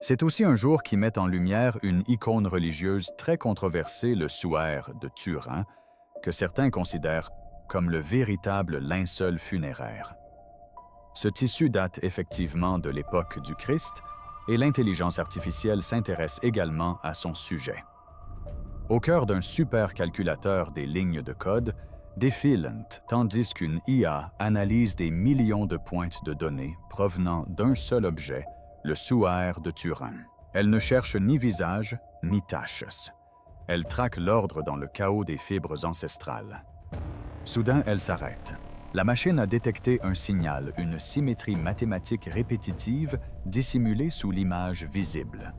C'est aussi un jour qui met en lumière une icône religieuse très controversée, le suaire de Turin, que certains considèrent comme le véritable linceul funéraire. Ce tissu date effectivement de l'époque du Christ et l'intelligence artificielle s'intéresse également à son sujet. Au cœur d'un supercalculateur des lignes de code, défilent tandis qu'une IA analyse des millions de pointes de données provenant d'un seul objet, le suaire de Turin. Elle ne cherche ni visage, ni taches. Elle traque l'ordre dans le chaos des fibres ancestrales. Soudain, elle s'arrête. La machine a détecté un signal, une symétrie mathématique répétitive dissimulée sous l'image visible.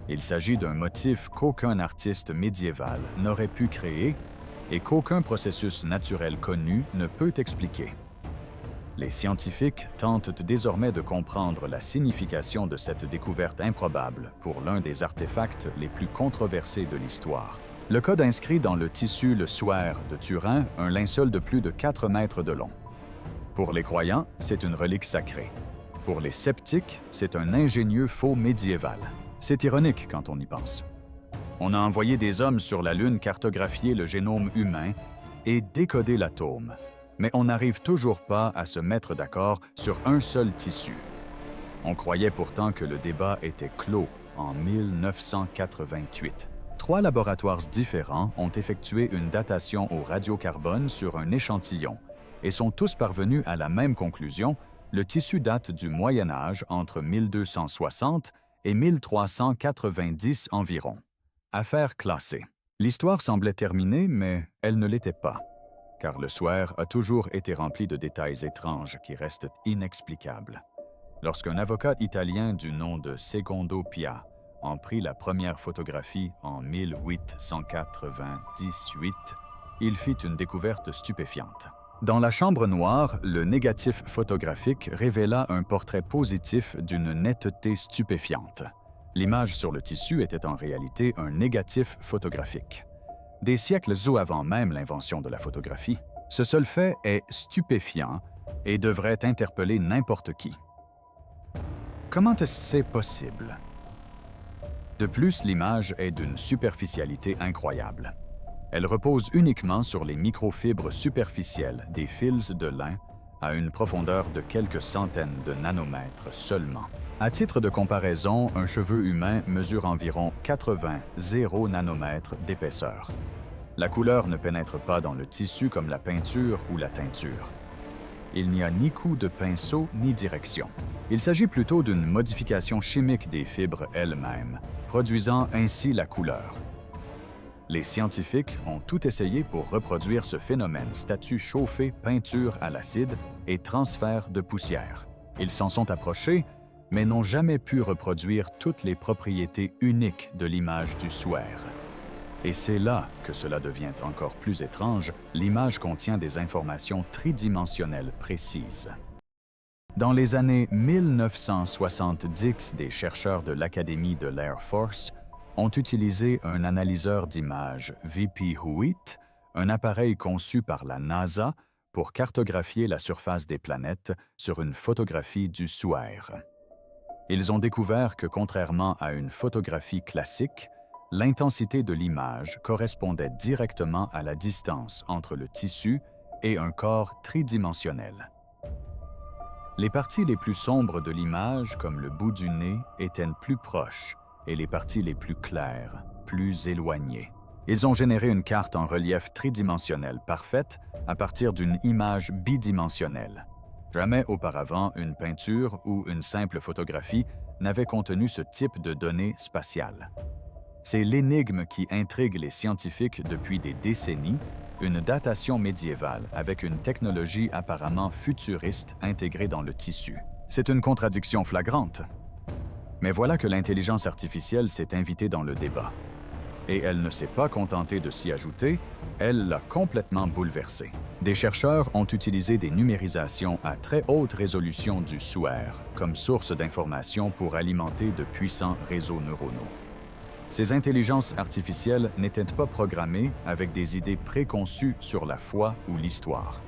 Il s'agit d'un motif qu'aucun artiste médiéval n'aurait pu créer et qu'aucun processus naturel connu ne peut expliquer. Les scientifiques tentent désormais de comprendre la signification de cette découverte improbable pour l'un des artefacts les plus controversés de l'histoire. Le code inscrit dans le tissu le suaire de Turin un linceul de plus de 4 mètres de long. Pour les croyants, c'est une relique sacrée. Pour les sceptiques, c'est un ingénieux faux médiéval. C'est ironique quand on y pense. On a envoyé des hommes sur la Lune cartographier le génome humain et décoder l'atome, mais on n'arrive toujours pas à se mettre d'accord sur un seul tissu. On croyait pourtant que le débat était clos en 1988. 3 laboratoires différents ont effectué une datation au radiocarbone sur un échantillon et sont tous parvenus à la même conclusion: le tissu date du Moyen Âge entre 1260 et 1390 environ. Affaire classée. L'histoire semblait terminée, mais elle ne l'était pas, car le suaire a toujours été rempli de détails étranges qui restent inexplicables. Lorsqu'un avocat italien du nom de Secondo Pia en prit la première photographie en 1898, il fit une découverte stupéfiante. Dans la chambre noire, le négatif photographique révéla un portrait positif d'une netteté stupéfiante. L'image sur le tissu était en réalité un négatif photographique. Des siècles ou avant même l'invention de la photographie, ce seul fait est stupéfiant et devrait interpeller n'importe qui. Comment est-ce que c'est possible? De plus, l'image est d'une superficialité incroyable. Elle repose uniquement sur les microfibres superficielles des fils de lin à une profondeur de quelques centaines de nanomètres seulement. À titre de comparaison, un cheveu humain mesure environ 80 nanomètres d'épaisseur. La couleur ne pénètre pas dans le tissu comme la peinture ou la teinture. Il n'y a ni coup de pinceau ni direction. Il s'agit plutôt d'une modification chimique des fibres elles-mêmes, produisant ainsi la couleur. Les scientifiques ont tout essayé pour reproduire ce phénomène: statue chauffée, peinture à l'acide et transfert de poussière. Ils s'en sont approchés, mais n'ont jamais pu reproduire toutes les propriétés uniques de l'image du suaire. Et c'est là que cela devient encore plus étrange: l'image contient des informations tridimensionnelles précises. Dans les années 1970, des chercheurs de l'Académie de l'Air Force ont utilisé un analyseur d'images VP-HUIT, un appareil conçu par la NASA pour cartographier la surface des planètes sur une photographie du suaire. Ils ont découvert que, contrairement à une photographie classique, l'intensité de l'image correspondait directement à la distance entre le tissu et un corps tridimensionnel. Les parties les plus sombres de l'image, comme le bout du nez, étaient plus proches, et les parties les plus claires, plus éloignées. Ils ont généré une carte en relief tridimensionnel parfaite à partir d'une image bidimensionnelle. Jamais auparavant, une peinture ou une simple photographie n'avait contenu ce type de données spatiales. C'est l'énigme qui intrigue les scientifiques depuis des décennies: une datation médiévale avec une technologie apparemment futuriste intégrée dans le tissu. C'est une contradiction flagrante. Mais voilà que l'intelligence artificielle s'est invitée dans le débat. Et elle ne s'est pas contentée de s'y ajouter, elle l'a complètement bouleversé. Des chercheurs ont utilisé des numérisations à très haute résolution du suaire comme source d'information pour alimenter de puissants réseaux neuronaux. Ces intelligences artificielles n'étaient pas programmées avec des idées préconçues sur la foi ou l'histoire.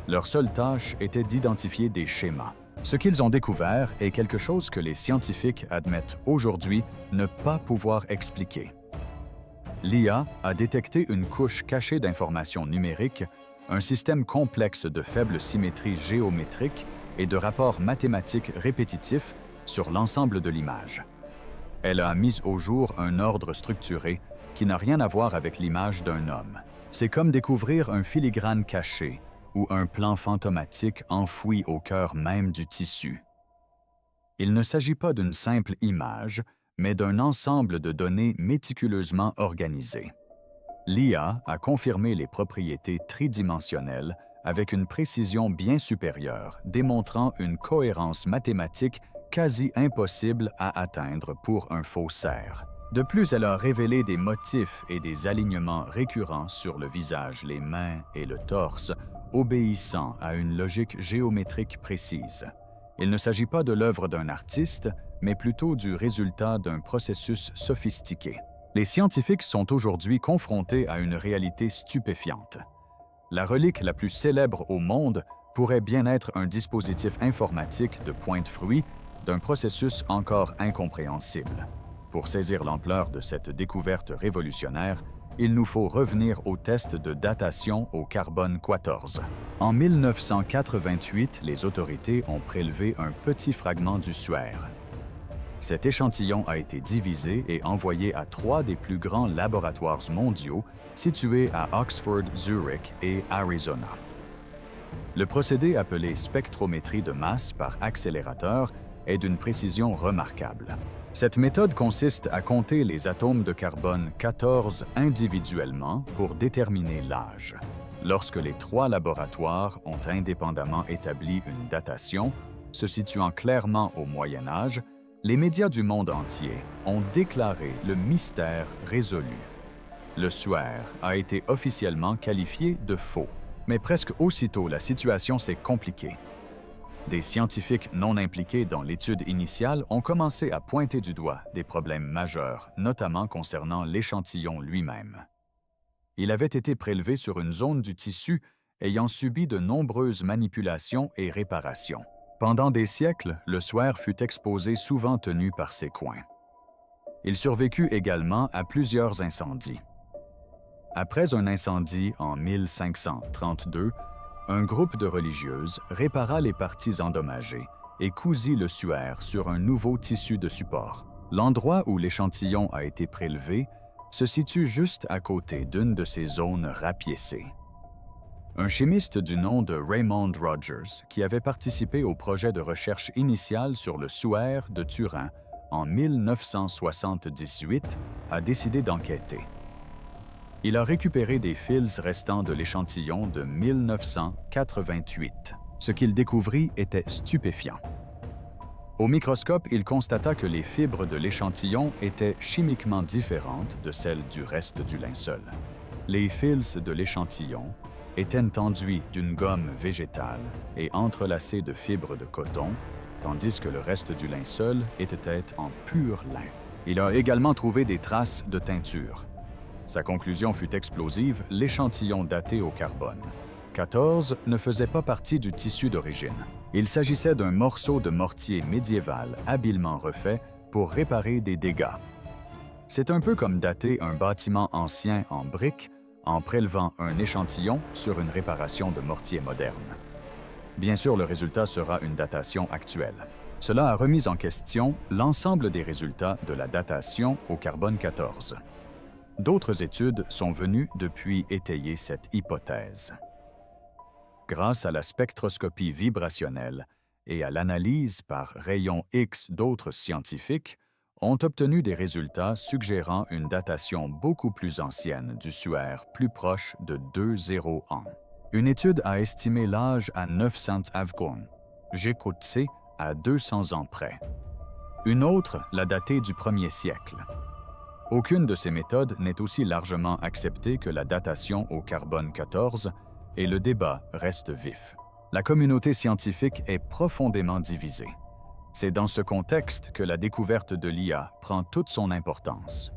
Leur seule tâche était d'identifier des schémas, Ce qu'ils ont découvert est quelque chose que les scientifiques admettent aujourd'hui ne pas pouvoir expliquer. L'IA a détecté une couche cachée d'informations numériques, un système complexe de faible symétrie géométrique et de rapports mathématiques répétitifs sur l'ensemble de l'image. Elle a mis au jour un ordre structuré qui n'a rien à voir avec l'image d'un homme. C'est comme découvrir un filigrane caché ou un plan fantomatique enfoui au cœur même du tissu. Il ne s'agit pas d'une simple image, mais d'un ensemble de données méticuleusement organisées. L'IA a confirmé les propriétés tridimensionnelles avec une précision bien supérieure, démontrant une cohérence mathématique quasi impossible à atteindre pour un faussaire. De plus, elle a révélé des motifs et des alignements récurrents sur le visage, les mains et le torse, obéissant à une logique géométrique précise. Il ne s'agit pas de l'œuvre d'un artiste, mais plutôt du résultat d'un processus sophistiqué. Les scientifiques sont aujourd'hui confrontés à une réalité stupéfiante. La relique la plus célèbre au monde pourrait bien être un dispositif informatique de pointe-fruit d'un processus encore incompréhensible. Pour saisir l'ampleur de cette découverte révolutionnaire, il nous faut revenir au test de datation au carbone 14. En 1988, les autorités ont prélevé un petit fragment du suaire. Cet échantillon a été divisé et envoyé à 3 des plus grands laboratoires mondiaux situés à Oxford, Zurich et Arizona. Le procédé appelé spectrométrie de masse par accélérateur est d'une précision remarquable. Cette méthode consiste à compter les atomes de carbone 14 individuellement pour déterminer l'âge. Lorsque les 3 laboratoires ont indépendamment établi une datation, se situant clairement au Moyen Âge, les médias du monde entier ont déclaré le mystère résolu. Le suaire a été officiellement qualifié de faux, mais presque aussitôt la situation s'est compliquée. Des scientifiques non impliqués dans l'étude initiale ont commencé à pointer du doigt des problèmes majeurs, notamment concernant l'échantillon lui-même. Il avait été prélevé sur une zone du tissu ayant subi de nombreuses manipulations et réparations. Pendant des siècles, le suaire fut exposé souvent tenu par ses coins. Il survécut également à plusieurs incendies. Après un incendie en 1532, un groupe de religieuses répara les parties endommagées et cousit le suaire sur un nouveau tissu de support. L'endroit où l'échantillon a été prélevé se situe juste à côté d'une de ces zones rapiécées. Un chimiste du nom de Raymond Rogers, qui avait participé au projet de recherche initial sur le suaire de Turin en 1978, a décidé d'enquêter. Il a récupéré des fils restants de l'échantillon de 1988. Ce qu'il découvrit était stupéfiant. Au microscope, il constata que les fibres de l'échantillon étaient chimiquement différentes de celles du reste du linceul. Les fils de l'échantillon étaient enduits d'une gomme végétale et entrelacés de fibres de coton, tandis que le reste du linceul était en pur lin. Il a également trouvé des traces de teinture. Sa conclusion fut explosive, l'échantillon daté au carbone 14 ne faisait pas partie du tissu d'origine. Il s'agissait d'un morceau de mortier médiéval habilement refait pour réparer des dégâts. C'est un peu comme dater un bâtiment ancien en briques en prélevant un échantillon sur une réparation de mortier moderne. Bien sûr, le résultat sera une datation actuelle. Cela a remis en question l'ensemble des résultats de la datation au carbone 14. D'autres études sont venues depuis étayer cette hypothèse. Grâce à la spectroscopie vibrationnelle et à l'analyse par rayons X d'autres scientifiques, ont obtenu des résultats suggérant une datation beaucoup plus ancienne du suaire, plus proche de 2,0 ans. Une étude a estimé l'âge à 900 avgon, Gekotse à 200 ans près. Une autre l'a daté du 1er siècle. Aucune de ces méthodes n'est aussi largement acceptée que la datation au carbone 14 et le débat reste vif. La communauté scientifique est profondément divisée. C'est dans ce contexte que la découverte de l'IA prend toute son importance.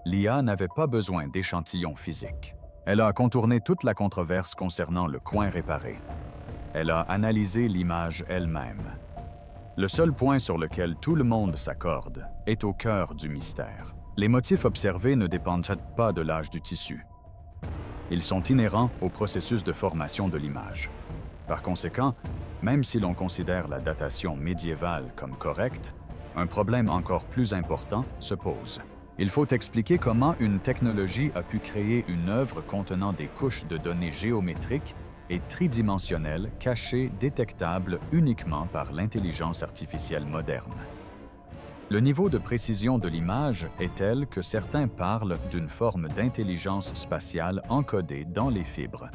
L'IA n'avait pas besoin d'échantillons physiques. Elle a contourné toute la controverse concernant le coin réparé. Elle a analysé l'image elle-même. Le seul point sur lequel tout le monde s'accorde est au cœur du mystère. Les motifs observés ne dépendent pas de l'âge du tissu. Ils sont inhérents au processus de formation de l'image. Par conséquent, même si l'on considère la datation médiévale comme correcte, un problème encore plus important se pose. Il faut expliquer comment une technologie a pu créer une œuvre contenant des couches de données géométriques et tridimensionnelles cachées détectables uniquement par l'intelligence artificielle moderne. Le niveau de précision de l'image est tel que certains parlent d'une forme d'intelligence spatiale encodée dans les fibres.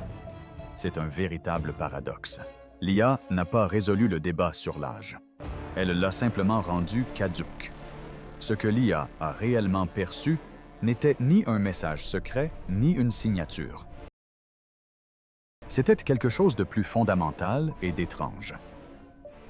C'est un véritable paradoxe. L'IA n'a pas résolu le débat sur l'âge. Elle l'a simplement rendu caduque. Ce que l'IA a réellement perçu n'était ni un message secret, ni une signature. C'était quelque chose de plus fondamental et d'étrange.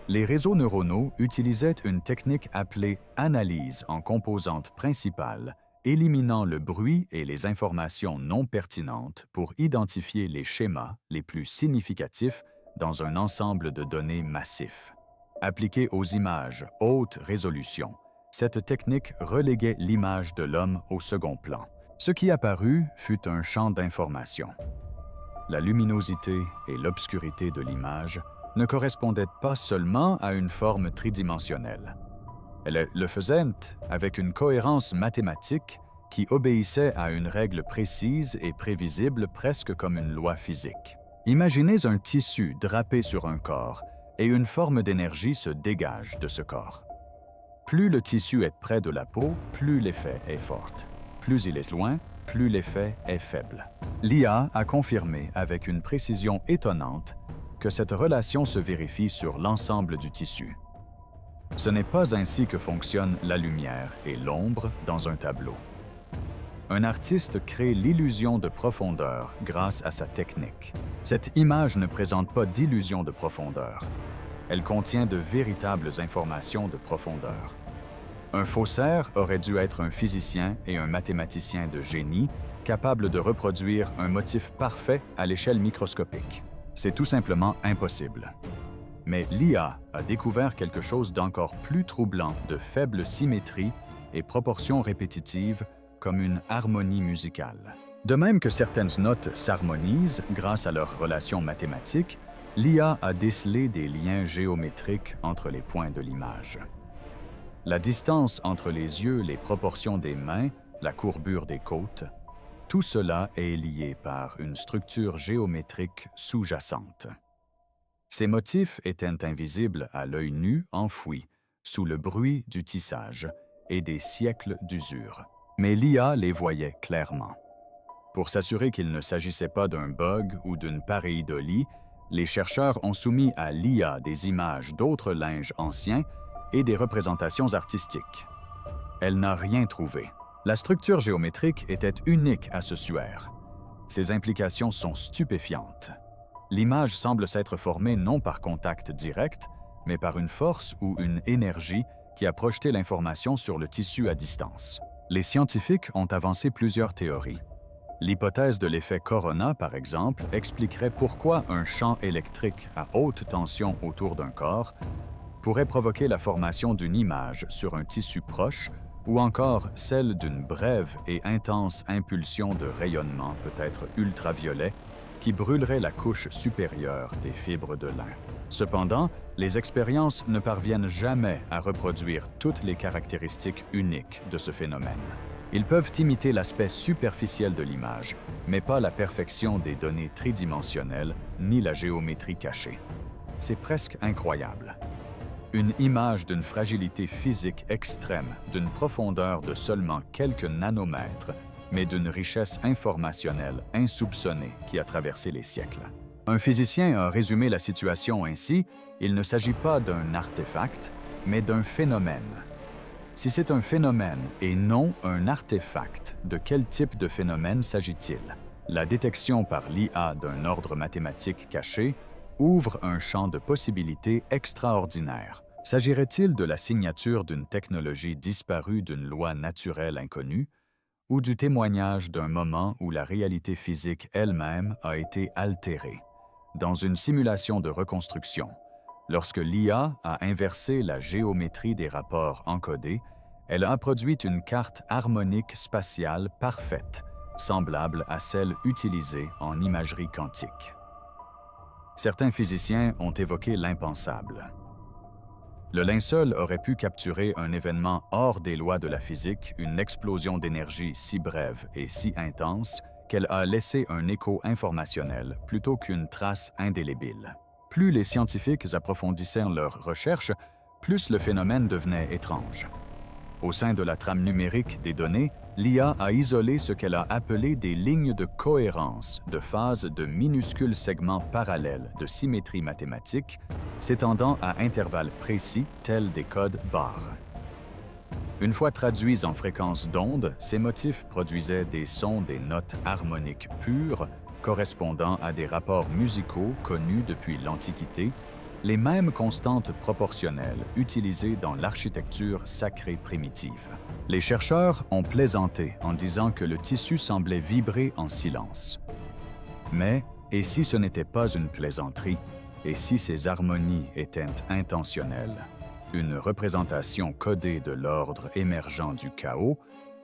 Les réseaux neuronaux utilisaient une technique appelée analyse en composantes principales, éliminant le bruit et les informations non pertinentes pour identifier les schémas les plus significatifs dans un ensemble de données massifs. Appliquée aux images haute résolution, cette technique reléguait l'image de l'homme au second plan. Ce qui apparut fut un champ d'information. La luminosité et l'obscurité de l'image ne correspondaient pas seulement à une forme tridimensionnelle. Elles le faisaient avec une cohérence mathématique qui obéissait à une règle précise et prévisible presque comme une loi physique. Imaginez un tissu drapé sur un corps et une forme d'énergie se dégage de ce corps. Plus le tissu est près de la peau, plus l'effet est fort. Plus il est loin, plus l'effet est faible. L'IA a confirmé avec une précision étonnante que cette relation se vérifie sur l'ensemble du tissu. Ce n'est pas ainsi que fonctionnent la lumière et l'ombre dans un tableau. Un artiste crée l'illusion de profondeur grâce à sa technique. Cette image ne présente pas d'illusion de profondeur. Elle contient de véritables informations de profondeur. Un faussaire aurait dû être un physicien et un mathématicien de génie capable de reproduire un motif parfait à l'échelle microscopique. C'est tout simplement impossible. Mais l'IA a découvert quelque chose d'encore plus troublant de faible symétrie et proportions répétitives comme une harmonie musicale. De même que certaines notes s'harmonisent grâce à leur relation mathématique, l'IA a décelé des liens géométriques entre les points de l'image. La distance entre les yeux, les proportions des mains, la courbure des côtes, tout cela est lié par une structure géométrique sous-jacente. Ces motifs étaient invisibles à l'œil nu enfouis sous le bruit du tissage et des siècles d'usure. Mais l'IA les voyait clairement. Pour s'assurer qu'il ne s'agissait pas d'un bug ou d'une pareidolie, les chercheurs ont soumis à l'IA des images d'autres linges anciens et des représentations artistiques. Elle n'a rien trouvé. La structure géométrique était unique à ce suaire. Ses implications sont stupéfiantes. L'image semble s'être formée non par contact direct, mais par une force ou une énergie qui a projeté l'information sur le tissu à distance. Les scientifiques ont avancé plusieurs théories. L'hypothèse de l'effet Corona, par exemple, expliquerait pourquoi un champ électrique à haute tension autour d'un corps pourrait provoquer la formation d'une image sur un tissu proche ou encore celle d'une brève et intense impulsion de rayonnement, peut-être ultraviolet, qui brûlerait la couche supérieure des fibres de lin. Cependant, les expériences ne parviennent jamais à reproduire toutes les caractéristiques uniques de ce phénomène. Ils peuvent imiter l'aspect superficiel de l'image, mais pas la perfection des données tridimensionnelles ni la géométrie cachée. C'est presque incroyable. Une image d'une fragilité physique extrême, d'une profondeur de seulement quelques nanomètres, mais d'une richesse informationnelle insoupçonnée qui a traversé les siècles. Un physicien a résumé la situation ainsi: il ne s'agit pas d'un artefact, mais d'un phénomène. Si c'est un phénomène et non un artefact, de quel type de phénomène s'agit-il? La détection par l'IA d'un ordre mathématique caché ouvre un champ de possibilités extraordinaires. S'agirait-il de la signature d'une technologie disparue d'une loi naturelle inconnue ou du témoignage d'un moment où la réalité physique elle-même a été altérée? Dans une simulation de reconstruction, Lorsque l'IA a inversé la géométrie des rapports encodés, elle a produit une carte harmonique spatiale parfaite, semblable à celle utilisée en imagerie quantique. Certains physiciens ont évoqué l'impensable. Le linceul aurait pu capturer un événement hors des lois de la physique, une explosion d'énergie si brève et si intense qu'elle a laissé un écho informationnel plutôt qu'une trace indélébile. Plus les scientifiques approfondissaient leurs recherches, plus le phénomène devenait étrange. Au sein de la trame numérique des données, l'IA a isolé ce qu'elle a appelé des lignes de cohérence de phase de minuscules segments parallèles de symétrie mathématique s'étendant à intervalles précis tels des codes barres. Une fois traduits en fréquences d'onde, ces motifs produisaient des sons des notes harmoniques pures correspondant à des rapports musicaux connus depuis l'Antiquité, les mêmes constantes proportionnelles utilisées dans l'architecture sacrée primitive. Les chercheurs ont plaisanté en disant que le tissu semblait vibrer en silence. Mais, et si ce n'était pas une plaisanterie, et si ces harmonies étaient intentionnelles, une représentation codée de l'ordre émergent du chaos,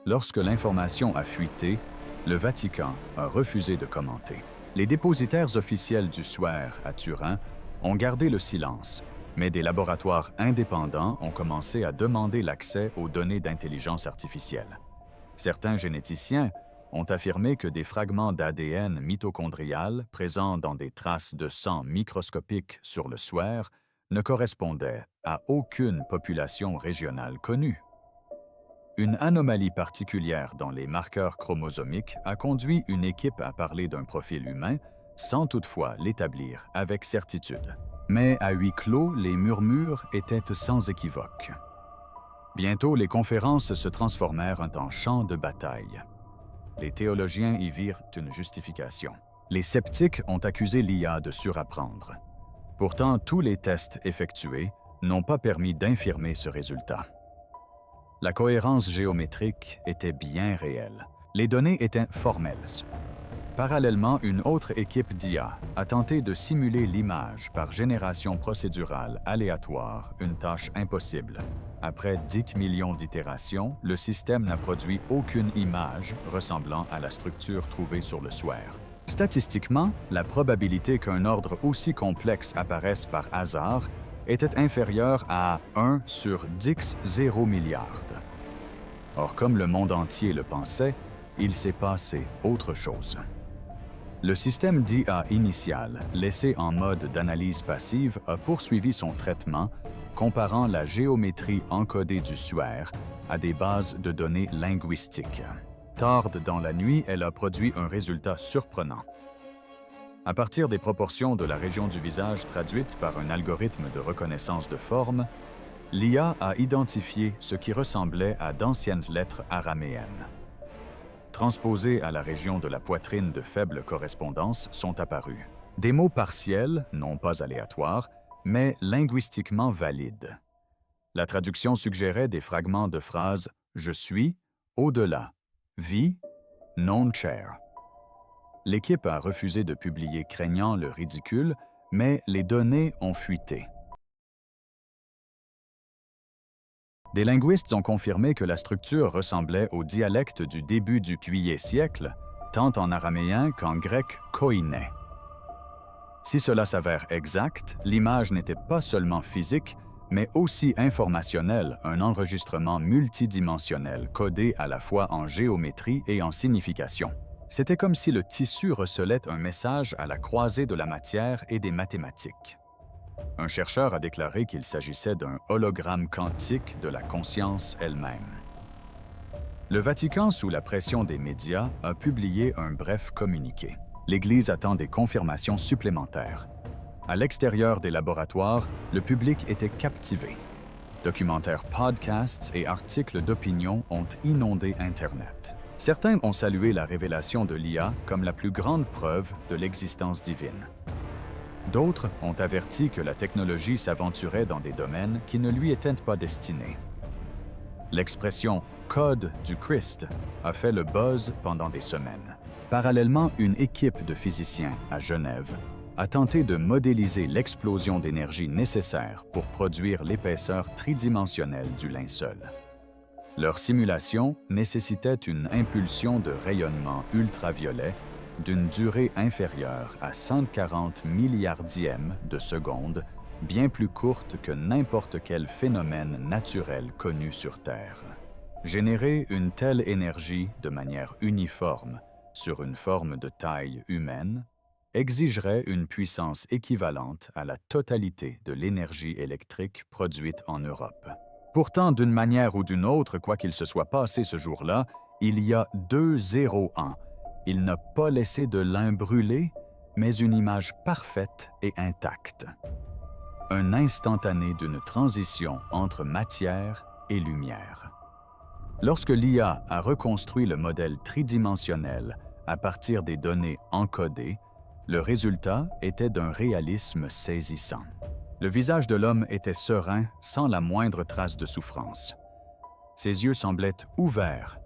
lorsque l'information a fuité, le Vatican a refusé de commenter. Les dépositaires officiels du SWER à Turin ont gardé le silence, mais des laboratoires indépendants ont commencé à demander l'accès aux données d'intelligence artificielle. Certains généticiens ont affirmé que des fragments d'ADN mitochondrial présents dans des traces de sang microscopiques sur le SWER ne correspondaient à aucune population régionale connue. Une anomalie particulière dans les marqueurs chromosomiques a conduit une équipe à parler d'un profil humain sans toutefois l'établir avec certitude. Mais à huis clos, les murmures étaient sans équivoque. Bientôt, les conférences se transformèrent en champ de bataille. Les théologiens y virent une justification. Les sceptiques ont accusé l'IA de surapprendre. Pourtant, tous les tests effectués n'ont pas permis d'infirmer ce résultat. La cohérence géométrique était bien réelle. Les données étaient formelles. Parallèlement, une autre équipe d'IA a tenté de simuler l'image par génération procédurale aléatoire, une tâche impossible. Après 10 millions d'itérations, le système n'a produit aucune image ressemblant à la structure trouvée sur le SWER. Statistiquement, la probabilité qu'un ordre aussi complexe apparaisse par hasard était inférieure à 1 sur 10 0 milliards. Or, comme le monde entier le pensait, il s'est passé autre chose. Le système d'IA initial, laissé en mode d'analyse passive, a poursuivi son traitement, comparant la géométrie encodée du SWER à des bases de données linguistiques. Tard dans la nuit, elle a produit un résultat surprenant. À partir des proportions de la région du visage traduites par un algorithme de reconnaissance de forme, l'IA a identifié ce qui ressemblait à d'anciennes lettres araméennes. Transposées à la région de la poitrine de faible correspondance sont apparus. Des mots partiels, non pas aléatoires, mais linguistiquement valides. La traduction suggérait des fragments de phrases « je suis »,« au-delà »,« vie »,« non-chair ». L'équipe a refusé de publier craignant le ridicule, mais les données ont fuité. Des linguistes ont confirmé que la structure ressemblait au dialecte du début du IIe siècle, tant en araméen qu'en grec koiné. Si cela s'avère exact, l'image n'était pas seulement physique, mais aussi informationnelle, un enregistrement multidimensionnel codé à la fois en géométrie et en signification. C'était comme si le tissu recelait un message à la croisée de la matière et des mathématiques. Un chercheur a déclaré qu'il s'agissait d'un hologramme quantique de la conscience elle-même. Le Vatican, sous la pression des médias, a publié un bref communiqué. L'Église attend des confirmations supplémentaires. À l'extérieur des laboratoires, le public était captivé. Documentaires, podcasts et articles d'opinion ont inondé Internet. Certains ont salué la révélation de l'IA comme la plus grande preuve de l'existence divine. D'autres ont averti que la technologie s'aventurait dans des domaines qui ne lui étaient pas destinés. L'expression « code du Christ » a fait le buzz pendant des semaines. Parallèlement, une équipe de physiciens à Genève a tenté de modéliser l'explosion d'énergie nécessaire pour produire l'épaisseur tridimensionnelle du linceul. Leur simulation nécessitait une impulsion de rayonnement ultraviolet d'une durée inférieure à 140 milliardièmes de seconde, bien plus courte que n'importe quel phénomène naturel connu sur Terre. Générer une telle énergie de manière uniforme sur une forme de taille humaine exigerait une puissance équivalente à la totalité de l'énergie électrique produite en Europe. Pourtant, d'une manière ou d'une autre, quoi qu'il se soit passé ce jour-là, il y a 201. Il n'a pas laissé de lin brûlé, mais une image parfaite et intacte. Un instantané d'une transition entre matière et lumière. Lorsque l'IA a reconstruit le modèle tridimensionnel à partir des données encodées, le résultat était d'un réalisme saisissant. Le visage de l'homme était serein, sans la moindre trace de souffrance. Ses yeux semblaient ouverts.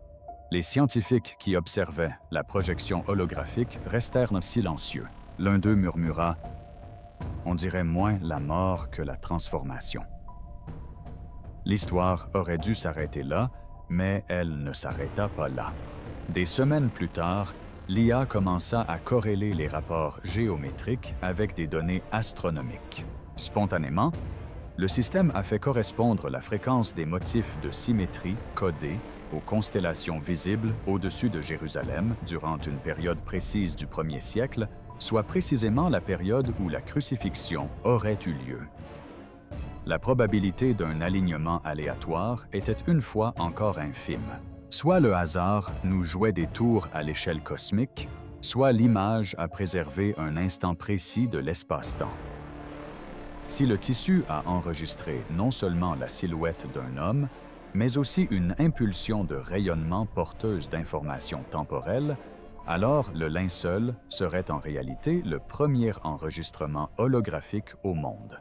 Les scientifiques qui observaient la projection holographique restèrent silencieux. L'un d'eux murmura « On dirait moins la mort que la transformation ». L'histoire aurait dû s'arrêter là, mais elle ne s'arrêta pas là. Des semaines plus tard, l'IA commença à corréler les rapports géométriques avec des données astronomiques. Spontanément, le système a fait correspondre la fréquence des motifs de symétrie codés aux constellations visibles au-dessus de Jérusalem durant une période précise du 1er siècle, soit précisément la période où la crucifixion aurait eu lieu. La probabilité d'un alignement aléatoire était une fois encore infime. Soit le hasard nous jouait des tours à l'échelle cosmique, soit l'image a préservé un instant précis de l'espace-temps. Si le tissu a enregistré non seulement la silhouette d'un homme, mais aussi une impulsion de rayonnement porteuse d'informations temporelles, alors le linceul serait en réalité le premier enregistrement holographique au monde.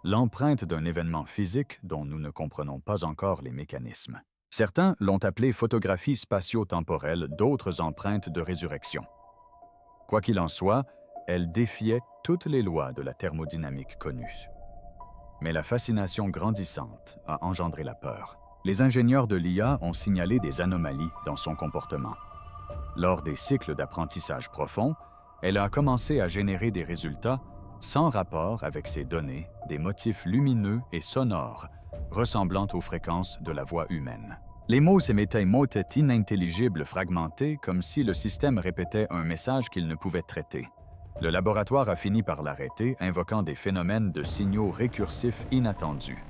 L'empreinte d'un événement physique dont nous ne comprenons pas encore les mécanismes. Certains l'ont appelée photographie spatio-temporelle d'autres empreintes de résurrection. Quoi qu'il en soit, elle défiait toutes les lois de la thermodynamique connues. Mais la fascination grandissante a engendré la peur. Les ingénieurs de l'IA ont signalé des anomalies dans son comportement. Lors des cycles d'apprentissage profond, elle a commencé à générer des résultats sans rapport avec ces données, des motifs lumineux et sonores ressemblant aux fréquences de la voix humaine. Les mots s'émettaient inintelligibles fragmentés comme si le système répétait un message qu'il ne pouvait traiter. Le laboratoire a fini par l'arrêter, invoquant des phénomènes de signaux récursifs inattendus.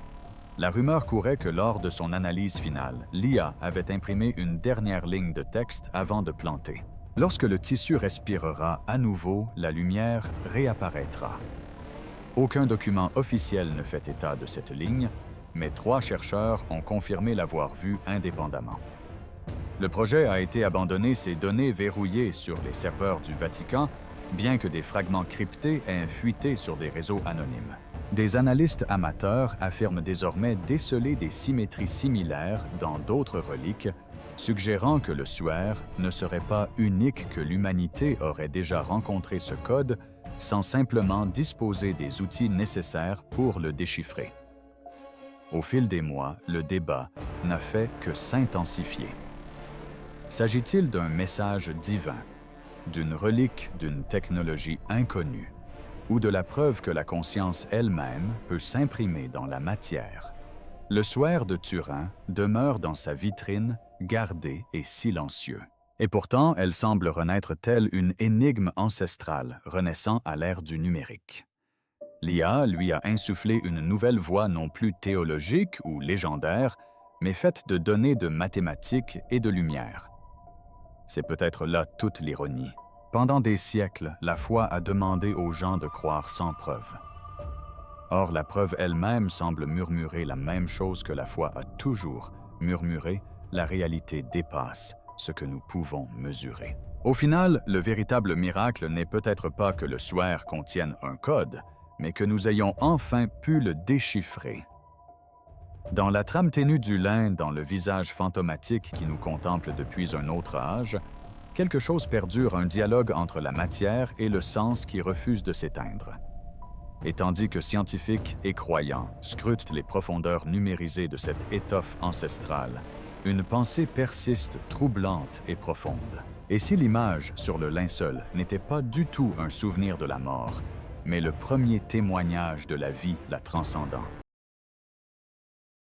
La rumeur courait que lors de son analyse finale, l'IA avait imprimé une dernière ligne de texte avant de planter. Lorsque le tissu respirera à nouveau, la lumière réapparaîtra. Aucun document officiel ne fait état de cette ligne, mais 3 chercheurs ont confirmé l'avoir vue indépendamment. Le projet a été abandonné, ses données verrouillées sur les serveurs du Vatican, bien que des fragments cryptés aient fuité sur des réseaux anonymes. Des analystes amateurs affirment désormais déceler des symétries similaires dans d'autres reliques, suggérant que le suaire ne serait pas unique, que l'humanité aurait déjà rencontré ce code sans simplement disposer des outils nécessaires pour le déchiffrer. Au fil des mois, le débat n'a fait que s'intensifier. S'agit-il d'un message divin, d'une relique d'une technologie inconnue, ou de la preuve que la conscience elle-même peut s'imprimer dans la matière? Le suaire de Turin demeure dans sa vitrine, gardé et silencieux. Et pourtant, elle semble renaître telle une énigme ancestrale renaissant à l'ère du numérique. L'IA lui a insufflé une nouvelle voie non plus théologique ou légendaire, mais faite de données de mathématiques et de lumière. C'est peut-être là toute l'ironie. Pendant des siècles, la foi a demandé aux gens de croire sans preuve. Or, la preuve elle-même semble murmurer la même chose que la foi a toujours murmuré, la réalité dépasse ce que nous pouvons mesurer. Au final, le véritable miracle n'est peut-être pas que le suaire contienne un code, mais que nous ayons enfin pu le déchiffrer. Dans la trame ténue du lin, dans le visage fantomatique qui nous contemple depuis un autre âge, quelque chose perdure, un dialogue entre la matière et le sens qui refuse de s'éteindre. Et tandis que scientifiques et croyants scrutent les profondeurs numérisées de cette étoffe ancestrale, une pensée persiste, troublante et profonde. Et si l'image sur le linceul n'était pas du tout un souvenir de la mort, mais le premier témoignage de la vie la transcendant?